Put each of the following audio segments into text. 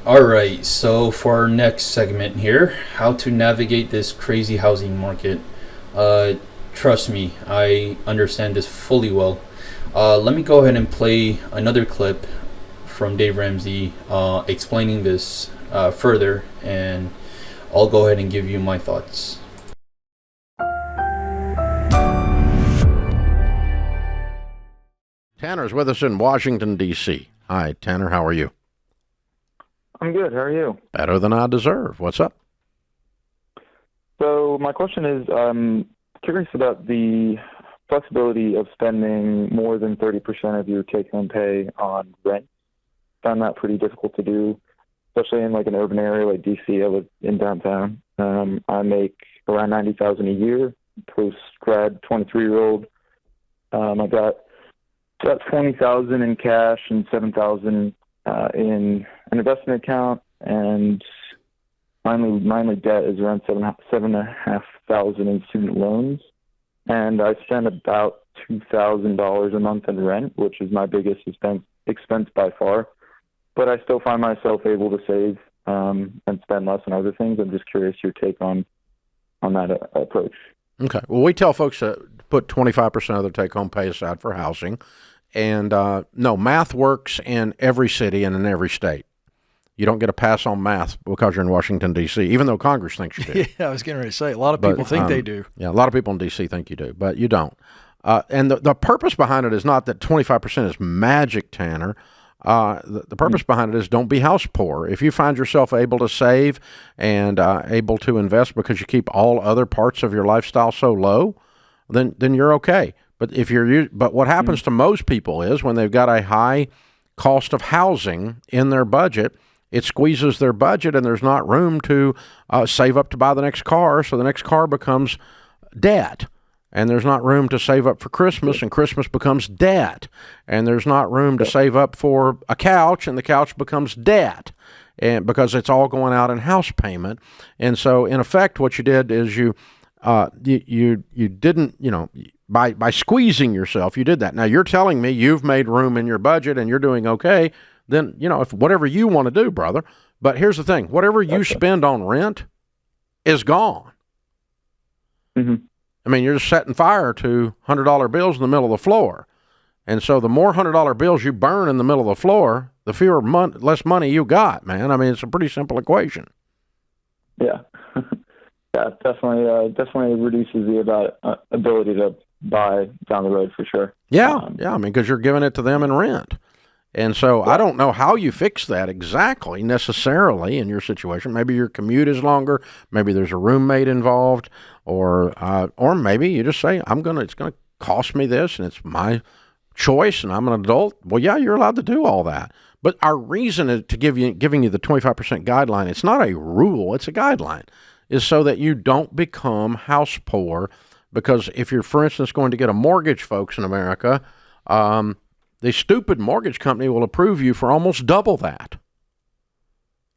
All right, so for our next segment here, how to navigate this crazy housing market. Trust me, I understand this fully well. Let me go ahead and play another clip from Dave Ramsey explaining this further, and I'll go ahead and give you my thoughts. Tanner's with us in Washington, D.C. Hi, Tanner. How are you? I'm good. How are you? Better than I deserve. What's up? So my question is, I'm curious about the flexibility of spending more than 30% of your take-home pay on rent. Found that pretty difficult to do, especially in like an urban area like DC. I live in downtown. I make around $90,000 a year, post-grad 23-year-old. I got about $20,000 in cash and $7,000 in an investment account, and my only debt is around $7,500 in student loans, and I spend about $2,000 a month in rent, which is my biggest expense by far. But I still find myself able to save and spend less on other things. I'm just curious your take on that approach. Okay. Well, we tell folks to put 25% of their take-home pay aside for housing. And no, math works in every city and in every state. You don't get a pass on math because you're in Washington, D.C., even though Congress thinks you do. Yeah, I was getting ready to say, a lot of people think they do. Yeah, a lot of people in D.C. think you do, but you don't. And the purpose behind it is not that 25% is magic, Tanner. The purpose behind it is don't be house poor. If you find yourself able to save and able to invest because you keep all other parts of your lifestyle so low, then you're okay. But but what happens to most people is when they've got a high cost of housing in their budget, it squeezes their budget and there's not room to save up to buy the next car. So the next car becomes debt. And there's not room to save up for Christmas, and Christmas becomes debt. And there's not room to save up for a couch, and the couch becomes debt, and because it's all going out in house payment. And so, in effect, what you did is you didn't, by squeezing yourself, you did that. Now, you're telling me you've made room in your budget and you're doing okay, then, if whatever you want to do, brother. But here's the thing, whatever you spend on rent is gone. Mm-hmm. I mean, you're just setting fire to $100 bills in the middle of the floor. And so the more $100 bills you burn in the middle of the floor, the less money you got, man. I mean, it's a pretty simple equation. Yeah. Yeah, definitely reduces the ability to buy down the road for sure. Yeah, I mean, because you're giving it to them in rent. And so I don't know how you fix that exactly necessarily in your situation. Maybe your commute is longer. Maybe there's a roommate involved, or maybe you just say, it's going to cost me this, and it's my choice, and I'm an adult. Well, yeah, you're allowed to do all that. But our reason to giving you the 25% guideline, it's not a rule, it's a guideline, is so that you don't become house poor. Because if you're, for instance, going to get a mortgage, folks in America, the stupid mortgage company will approve you for almost double that.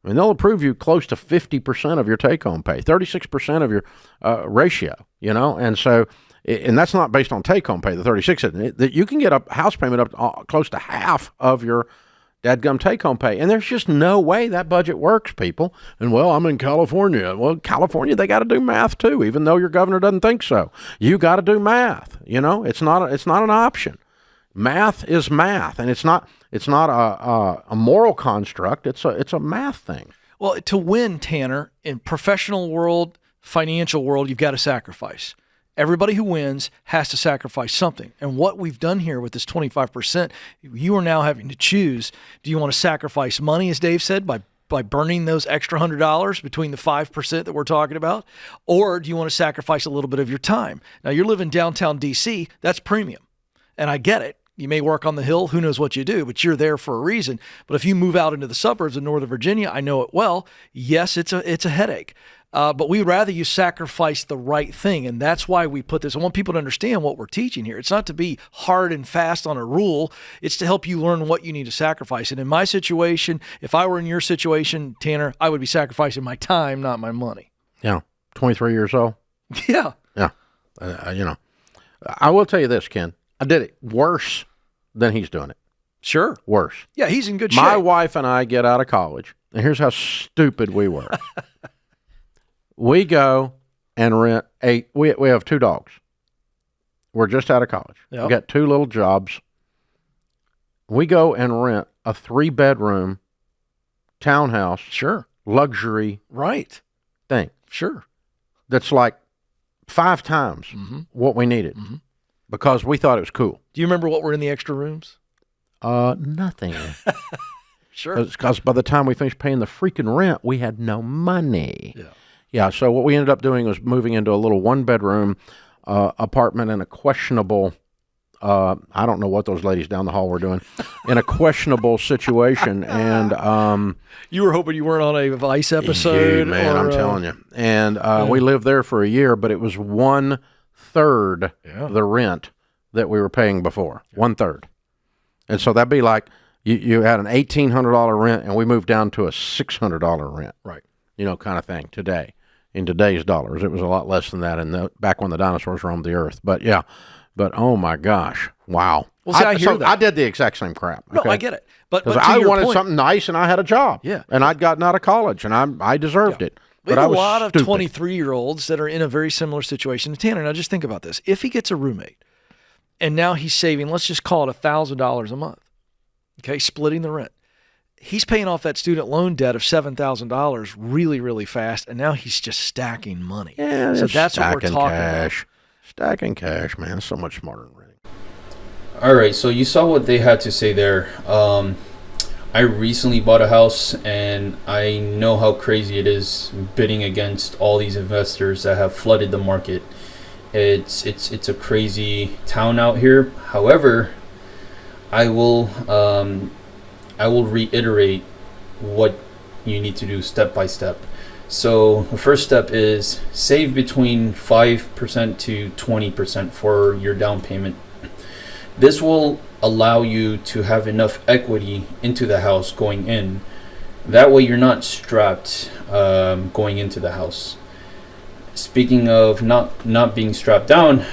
I mean, they'll approve you close to 50% of your take-home pay, 36% of your ratio, and so, and that's not based on take-home pay, the 36, that you can get a house payment up close to half of your dadgum take-home pay, and there's just no way that budget works, people. And, well, I'm in California. Well, California, they got to do math, too, even though your governor doesn't think so. You got to do math, it's not an option. Math is math, and it's not a moral construct. It's a math thing. Well, to win, Tanner, in professional world, financial world, you've got to sacrifice. Everybody who wins has to sacrifice something. And what we've done here with this 25%, you are now having to choose. Do you want to sacrifice money, as Dave said, by burning those extra $100 between the 5% that we're talking about? Or do you want to sacrifice a little bit of your time? Now, you're living downtown D.C., that's premium. And I get it. You may work on the Hill, who knows what you do, but you're there for a reason. But if you move out into the suburbs of Northern Virginia, I know it well, yes, it's a headache. But we'd rather you sacrifice the right thing, and that's why we put this. I want people to understand what we're teaching here. It's not to be hard and fast on a rule. It's to help you learn what you need to sacrifice. And in my situation, if I were in your situation, Tanner, I would be sacrificing my time, not my money. Yeah, 23 years old. Yeah. Yeah. I will tell you this, Ken. I did it worse than he's doing it. Sure. Worse. Yeah, he's in good shape. My wife and I get out of college, And here's how stupid we were. We go and rent we have 2 dogs. We're just out of college. Yep. We got 2 little jobs. We go and rent a 3-bedroom townhouse. Sure. Luxury Right. thing. Sure. That's like 5 times what we needed because we thought it was cool. Do you remember what were in the extra rooms? Nothing. Sure. Because by the time we finished paying the freaking rent, we had no money. Yeah. Yeah, so what we ended up doing was moving into a little 1-bedroom apartment in a questionable, I don't know what those ladies down the hall were doing, in a questionable situation. And you were hoping you weren't on a Vice episode. Man, I'm telling you. And we lived there for a year, but it was 1/3 the rent that we were paying before. 1/3. And so that'd be like you had an $1,800 rent, and we moved down to a $600 rent. Right. Kind of thing today. In today's dollars, it was a lot less than that back when the dinosaurs roamed the earth. But yeah, oh my gosh, wow. Well, see, I hear that. I did the exact same crap. Okay? No, I get it. But I wanted point, something nice, and I had a job. Yeah. And I'd gotten out of college, and I deserved it. We But have I was a lot of stupid. 23-year-olds that are in a very similar situation to Tanner. Now, just think about this. If he gets a roommate, and now he's saving, let's just call it $1,000 a month, okay, splitting the rent. He's paying off that student loan debt of $7,000 really, really fast, and now he's just stacking money. Yeah, so that's what we're talking cash. Stacking cash, man. It's so much smarter than renting. All right, so you saw what they had to say there. I recently bought a house, and I know how crazy it is bidding against all these investors that have flooded the market. It's a crazy town out here. However, I will reiterate what you need to do step by step. So the first step is save between 5% to 20% for your down payment. This will allow you to have enough equity into the house going in. That way you're not strapped going into the house. Speaking of not being strapped down,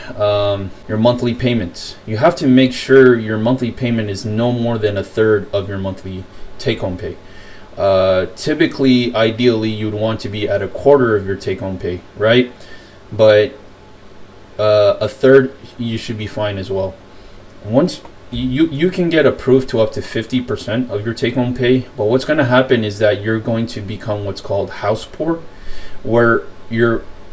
your monthly payments. You have to make sure your monthly payment is no more than 1/3 of your monthly take-home pay. Typically, ideally, you'd want to be at 1/4 of your take-home pay, right? But 1/3, you should be fine as well. Once you can get approved to up to 50% of your take-home pay, but what's going to happen is that you're going to become what's called house poor, where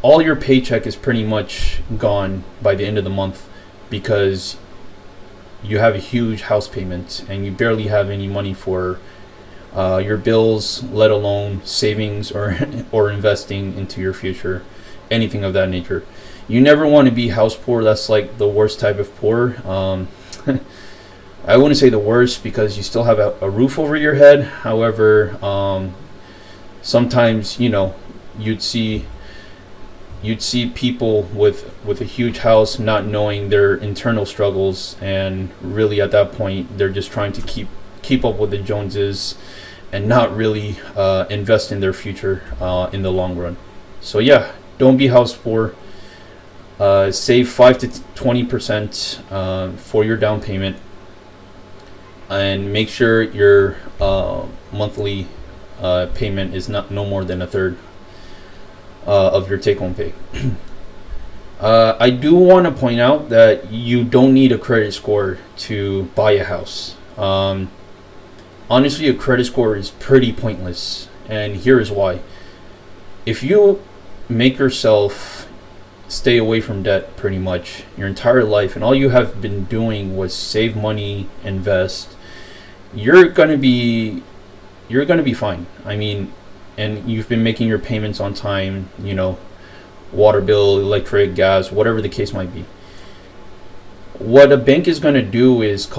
all your paycheck is pretty much gone by the end of the month because you have a huge house payment and you barely have any money for your bills, let alone savings or investing into your future, anything of that nature. You never want to be house poor. That's like the worst type of poor. I wouldn't say the worst because you still have a roof over your head. However, sometimes you'd see people with a huge house not knowing their internal struggles, and really at that point they're just trying to keep up with the Joneses and not really invest in their future in the long run. So yeah, don't be house poor. Save 5 to 20% for your down payment, and make sure your monthly payment is no more than 1/3 of your take-home pay. I do want to point out that you don't need a credit score to buy a house. Honestly, a credit score is pretty pointless, and here is why. If you make yourself stay away from debt pretty much your entire life, and all you have been doing was save money, invest, you're gonna be fine. I mean, and you've been making your payments on time, water bill, electric, gas, whatever the case might be. What a bank is going to do is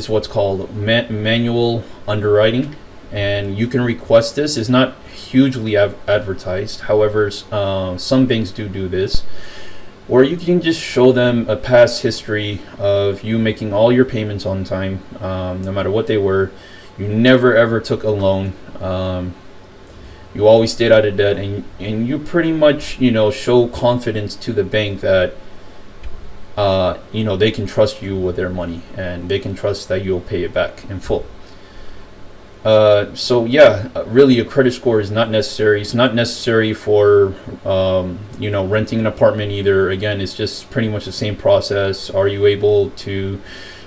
what's called manual underwriting, and you can request this. It's not hugely advertised. However, some banks do this, where you can just show them a past history of you making all your payments on time, no matter what they were. You never ever took a loan. You always stayed out of debt, and you pretty much show confidence to the bank that they can trust you with their money, and they can trust that you'll pay it back in full. Really, a credit score is not necessary. It's not necessary for renting an apartment either. Again, it's just pretty much the same process. Are you able to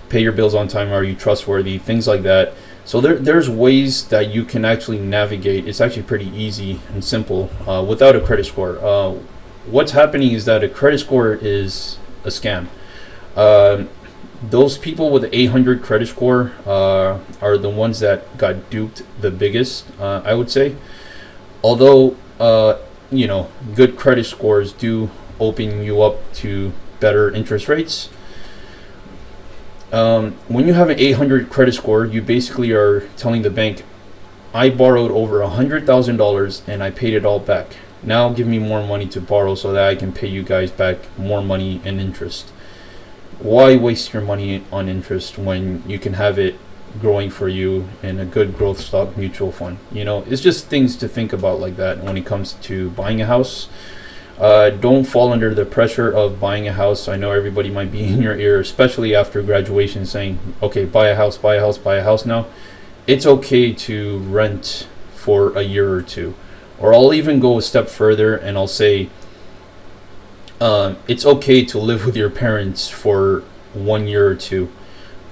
pay your bills on time? Are you trustworthy? Things like that. So there's ways that you can actually navigate. It's actually pretty easy and simple without a credit score. What's happening is that a credit score is a scam. Those people with the 800 credit score are the ones that got duped the biggest, I would say. Although, good credit scores do open you up to better interest rates. When you have an 800 credit score, you basically are telling the bank, I borrowed over $100,000 and I paid it all back. Now give me more money to borrow so that I can pay you guys back more money and interest. Why waste your money on interest when you can have it growing for you in a good growth stock mutual fund? It's just things to think about like that when it comes to buying a house. Don't fall under the pressure of buying a house. I know everybody might be in your ear, especially after graduation, saying, okay, buy a house now. It's okay to rent for a year or two. Or I'll even go a step further and I'll say, it's okay to live with your parents for 1 year or two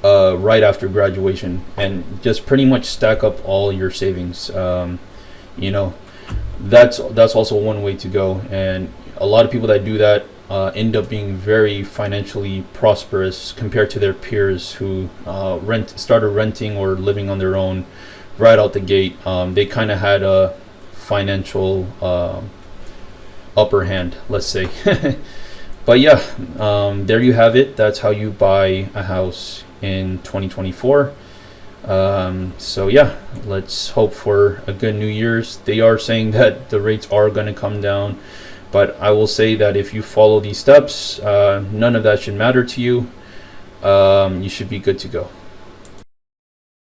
right after graduation and just pretty much stack up all your savings. That's also one way to go, and a lot of people that do that end up being very financially prosperous compared to their peers who started renting or living on their own right out the gate. They kind of had a financial upper hand, let's say. But yeah, there you have it. That's how you buy a house in 2024. Let's hope for a good New Year's. They are saying that the rates are going to come down, but I will say that if you follow these steps, none of that should matter to you. You should be good to go.